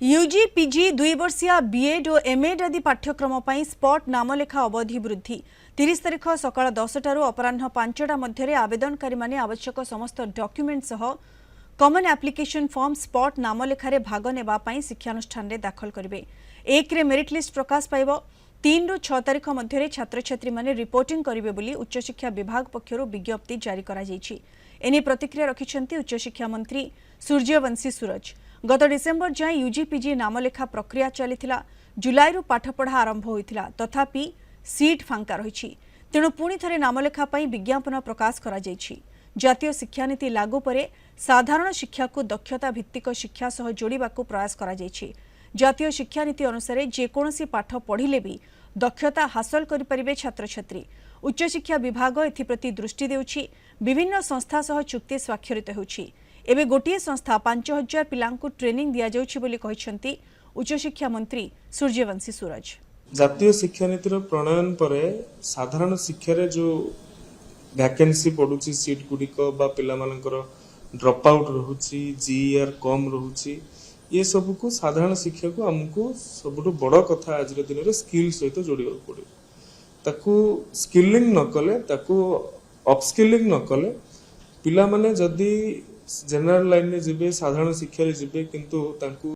UG PG 2 वर्षिया BEd और MEd आदि पाठ्यक्रम पर स्पॉट नामलेखा अवधि वृद्धि 30 तारिख सकाळ 10 टारू अपराह्न 5टा मध्य आवेदनकारी माने आवश्यक समस्त डॉक्यूमेंट सह कॉमन एप्लिकेशन फॉर्म स्पॉट नामलेखारे भाग नेबा पई शिक्षानुष्ठान रे दाखल करिवे। 1 रे मेरिट लिस्ट प्रकाश पाइबो। 3 रु 6 तारिख मध्य छात्र छात्री माने रिपोर्टिंग करिवे बोली उच्च शिक्षा विभाग पक्षरु विज्ञप्ति जारी करा जायछि। एने प्रतिक्रिया रखिछन्ति उच्च शिक्षा मंत्री सूर्यवंशी सूरज। गत डिसेम्बर जाए यूजी पीजी नामलेखा प्रक्रिया चली जुलाई पाठपढ़ा आरंभ होता तथापि सीट फांका रही तेणु पुणी थे नामलेखा विज्ञापन प्रकाश करा जायछि। जातीय शिक्षानीति लागू पर साधारण शिक्षा को दक्षता भित्तिक शिक्षा सह जोड़िबा को प्रयास करा जायछि। जातीय शिक्षानीति अनुसार जेकोसी पाठ पढ़िले भी दक्षता हासिल करिपारिबे छात्र छात्री। उच्च शिक्षा विभाग एथिप्रति दृष्टि देउछि। विभिन्न संस्था सह चुक्ति स्वाक्षरित होछि। एबे गोटिए संस्था 5000 पिलांकु ट्रेनिंग दिया जाउछि बोली कहिसंती उच्च शिक्षा मंत्री सूर्यवंशी सूरज। जातीय शिक्षा नीतिर प्रणयन पर साधारण शिक्षा रे जो वैकेंसी पड़ुछि सीट गुडिक बा पिला मानकर ड्रॉप आउट रहउछि जीआर कम रहउछि ये सब को साधारण शिक्षा को हमको सबुठ बड़ कथा आज दिन रे स्किल सहित जोड़िबा पड़े। ताकू स्किलिंग न कले ताकू अपस्किलिंग न कले पिला माने जदी जनरल लाइन में जिबे साधारण शिक्षा रे जिबे किंतु तांकू